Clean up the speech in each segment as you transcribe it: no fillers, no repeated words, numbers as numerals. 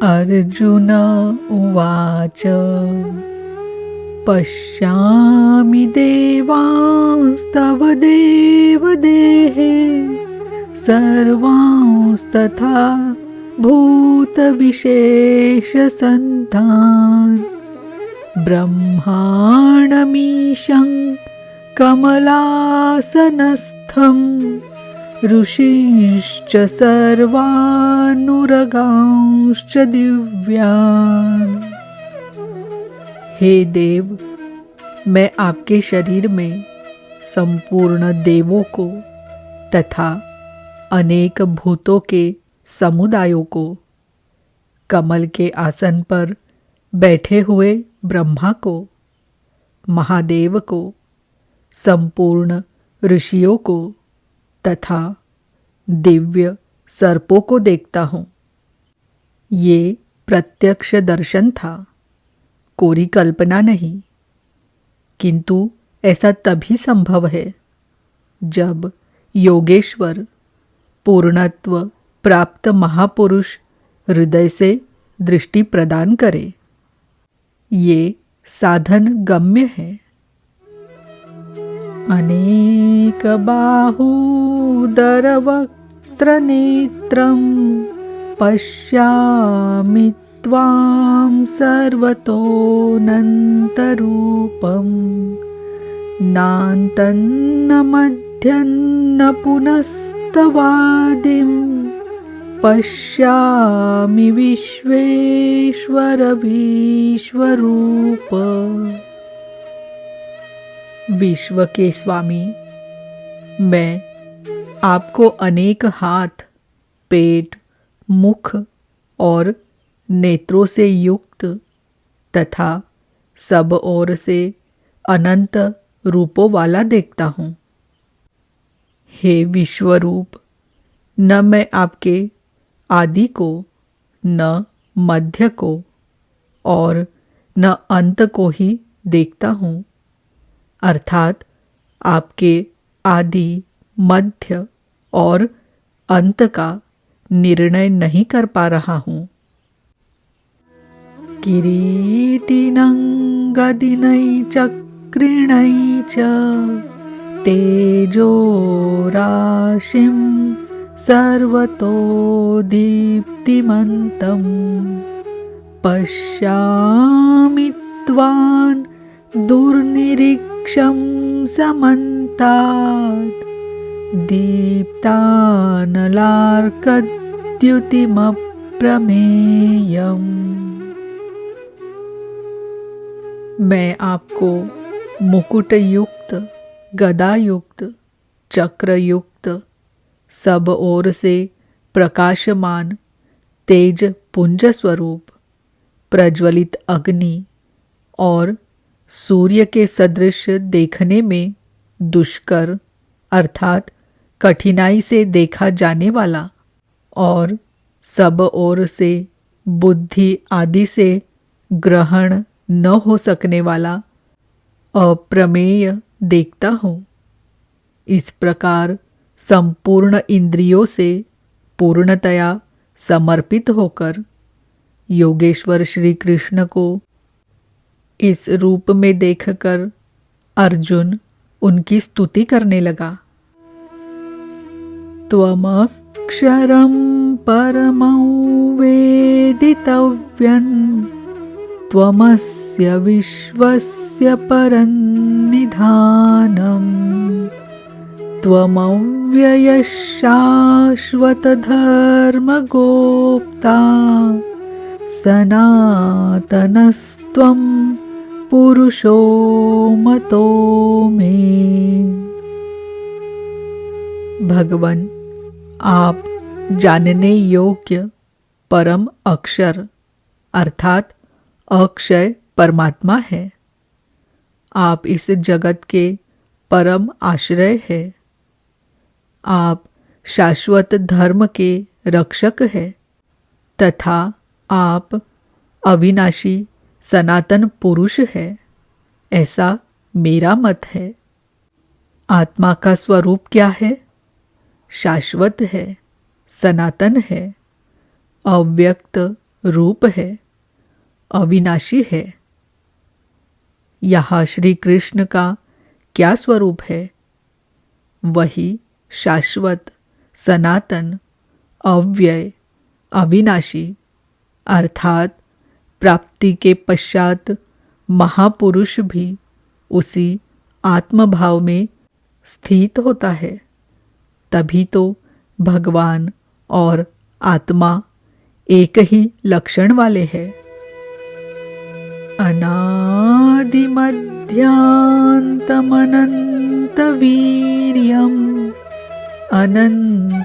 अर्जुन उवाच पश्यामि देवांस्तव देवदेहे सर्वांस्तथा भूतविशेषसन्तान् ब्रह्माणमीशं कमलासनस्थं ऋषींश्च सर्वानुरगांश्च दिव्यान्। हे देव, मैं आपके शरीर में संपूर्ण देवों को तथा अनेक भूतों के समुदायों को, कमल के आसन पर बैठे हुए ब्रह्मा को, महादेव को, संपूर्ण ऋषियों को तथा दिव्य सर्पों को देखता हूँ। ये प्रत्यक्ष दर्शन था, कोरी कल्पना नहीं, किंतु ऐसा तभी संभव है जब योगेश्वर पूर्णत्व प्राप्त महापुरुष हृदय से दृष्टि प्रदान करे। ये साधन गम्य है। अनेक बाहूदरवक्त्र नेत्रं पश्यामि त्वां सर्वतोऽनन्तरूपं नान्तन्न मध्यन्न पुनस्तवादिं पश्यामि विश्वेश्वर विश्वरूप। विश्व के स्वामी, मैं आपको अनेक हाथ, पेट, मुख और नेत्रों से युक्त तथा सब ओर से अनंत रूपों वाला देखता हूँ। हे विश्वरूप, न मैं आपके आदि को, न मध्य को और न अंत को ही देखता हूँ, अर्थात आपके आदि, मध्य और अंत का निर्णय नहीं कर पा रहा हूँ। किरीटिनं गदिनै चक्रिणै च तेजोराशिं सर्वतो दीप्तिमन्तं पश्यामि त्वां दुर्निरीक्षं समन्तात् दीप्तानलार्कद्युतिमप्रमेयम्। मैं आपको मुकुट युक्त, गदा युक्त, चक्र युक्त, सब ओर से प्रकाशमान तेज पुंज स्वरूप, प्रज्वलित अग्नि और सूर्य के सदृश देखने में दुष्कर अर्थात कठिनाई से देखा जाने वाला और सब ओर से बुद्धि आदि से ग्रहण न हो सकने वाला अप्रमेय देखता हूँ। इस प्रकार संपूर्ण इंद्रियों से पूर्णतया समर्पित होकर योगेश्वर श्री कृष्ण को इस रूप में देखकर अर्जुन उनकी स्तुति करने लगा। त्वमक्षरं परमं वेदितव्यं त्वमस्य विश्वस्य परन्निधानम् त्वमव्ययः शाश्वतधर्मगोप्ता सनातनस्त्वं पुरुषो मतो मे। भगवान, आप जानने योग्य परम अक्षर अर्थात अक्षय परमात्मा है। आप इस जगत के परम आश्रय है। आप शाश्वत धर्म के रक्षक है तथा आप अविनाशी सनातन पुरुष है, ऐसा मेरा मत है। आत्मा का स्वरूप क्या है? शाश्वत है, सनातन है, अव्यक्त रूप है, अविनाशी है। यहाँ श्री कृष्ण का क्या स्वरूप है? वही शाश्वत, सनातन, अव्यय, अविनाशी अर्थात प्राप्ति के पश्चात महापुरुष भी उसी आत्मभाव में स्थित होता है। तभी तो भगवान और आत्मा एक ही लक्षण वाले हैं। अनादिमध्यान्तमनन्तवीर्यम् अनन्तबाहुं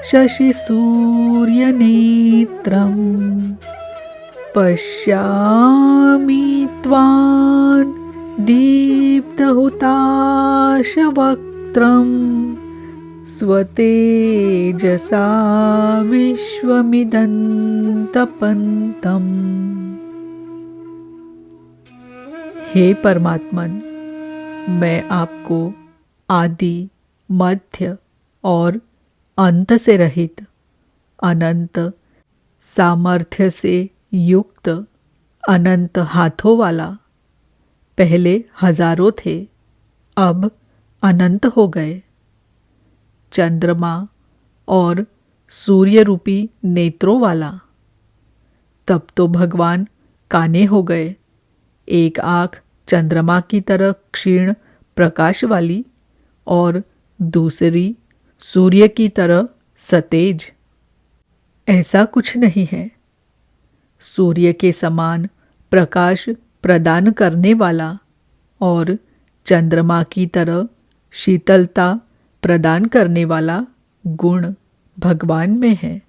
शशिसूर्यनेत्रम् पश्यामि त्वां दीप्तहुताशवक्त्रम् स्वतेजसा विश्वमिदन्तपन्तम्। हे परमात्मन, मैं आपको आदि, मध्य और अंत से रहित, अनंत सामर्थ्य से युक्त, अनंत हाथों वाला, पहले हजारों थे, अब अनंत हो गए, चंद्रमा और सूर्य रूपी नेत्रों वाला। तब तो भगवान काने हो गए, एक आँख चंद्रमा की तरह क्षीण प्रकाश वाली और दूसरी सूर्य की तरह सतेज। ऐसा कुछ नहीं है। सूर्य के समान प्रकाश प्रदान करने वाला और चंद्रमा की तरह शीतलता प्रदान करने वाला गुण भगवान में है।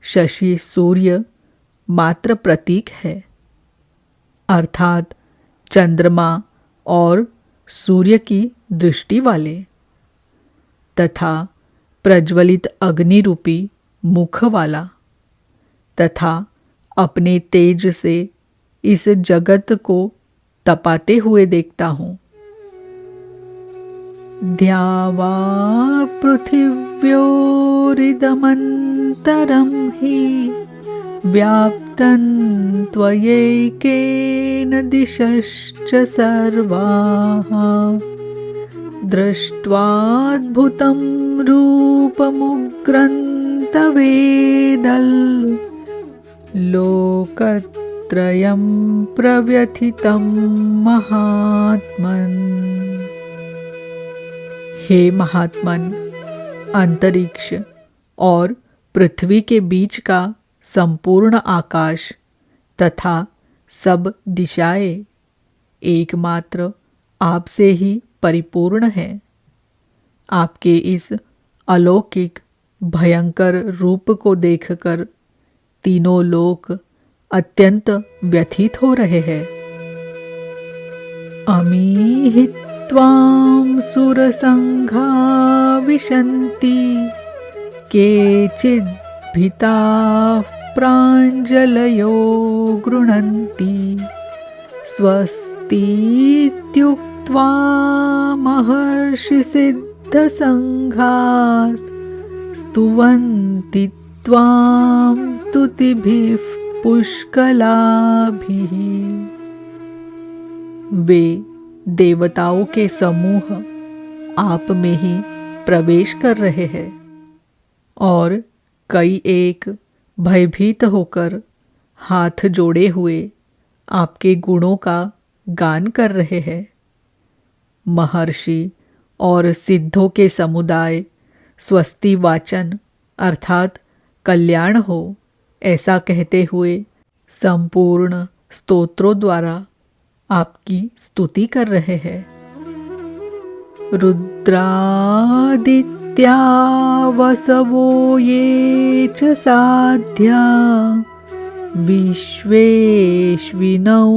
शशि सूर्य मात्र प्रतीक है, अर्थात चंद्रमा और सूर्य की दृष्टि वाले, तथा प्रज्वलित अग्नि रूपी मुख वाला, तथा अपने तेज से इस जगत को तपाते हुए देखता हूँ। ध्यावा पृथिव्योरिदमन्तरं हि व्याप्तं त्वयैकेन दिशश्च सर्वाः दृष्ट्वाद्भुतं रूपमुग्रं तवेदं लोकत्रयं प्रव्यथितं महात्मन्। हे महात्मन, अंतरिक्ष और पृथ्वी के बीच का संपूर्ण आकाश तथा सब दिशाएं एकमात्र आपसे ही परिपूर्ण है। आपके इस अलौकिक भयंकर रूप को देखकर तीनों लोक अत्यंत व्यथित हो रहे हैं। अमी त्वां सुरसंघा विशन्ति केचिद् भीताः प्राञ्जलयो गृह्णन्ति स्वस्तीत्युक्त्वा महर्षिसिद्धसंघाः स्तुवन्ति त्वां स्तुतिभिः पुष्कलाभिः। वे देवताओं के समूह आप में ही प्रवेश कर रहे हैं और कई एक भयभीत होकर हाथ जोड़े हुए आपके गुणों का गान कर रहे हैं। महर्षि और सिद्धों के समुदाय स्वस्ति वाचन अर्थात कल्याण हो ऐसा कहते हुए संपूर्ण स्तोत्रों द्वारा आपकी स्तुति कर रहे हैं। रुद्रादित्या वसवो ये च साध्या विश्वेश्विनौ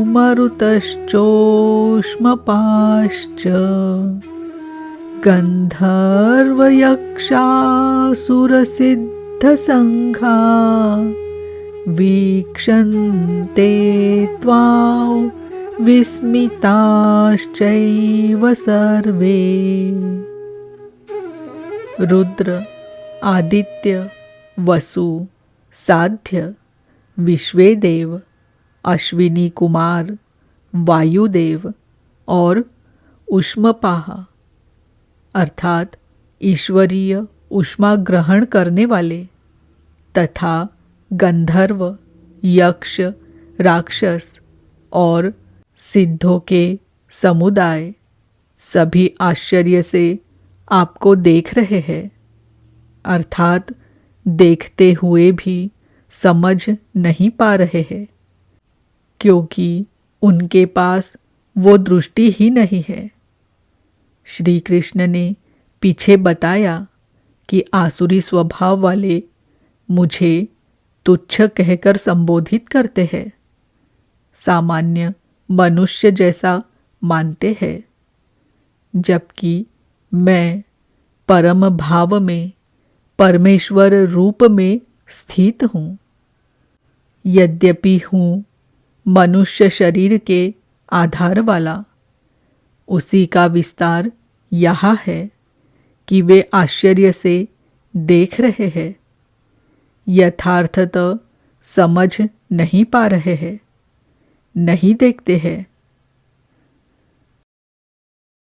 मरुतश्चोष्मपाश्च गन्धर्वयक्षासुरसिद्धसंघा वीक्षन्ते त्वां विस्मिताश्चैव सर्वे। रुद्र, आदित्य, वसु, साध्य, विश्वेदेव, अश्विनी कुमार, वायुदेव और ऊष्मपाह अर्थात ईश्वरीय ऊष्मा ग्रहण करने वाले तथा गंधर्व, यक्ष, राक्षस और सिद्धों के समुदाय सभी आश्चर्य से आपको देख रहे हैं, अर्थात देखते हुए भी समझ नहीं पा रहे हैं, क्योंकि उनके पास वो दृष्टि ही नहीं है। श्री कृष्ण ने पीछे बताया कि आसुरी स्वभाव वाले मुझे तुच्छ कहकर संबोधित करते हैं, सामान्य मनुष्य जैसा मानते हैं, जबकि मैं परम भाव में परमेश्वर रूप में स्थित हूँ। यद्यपि हूँ मनुष्य शरीर के आधार वाला, उसी का विस्तार यहाँ है कि वे आश्चर्य से देख रहे हैं, यथार्थतः समझ नहीं पा रहे हैं, नहीं देखते हैं।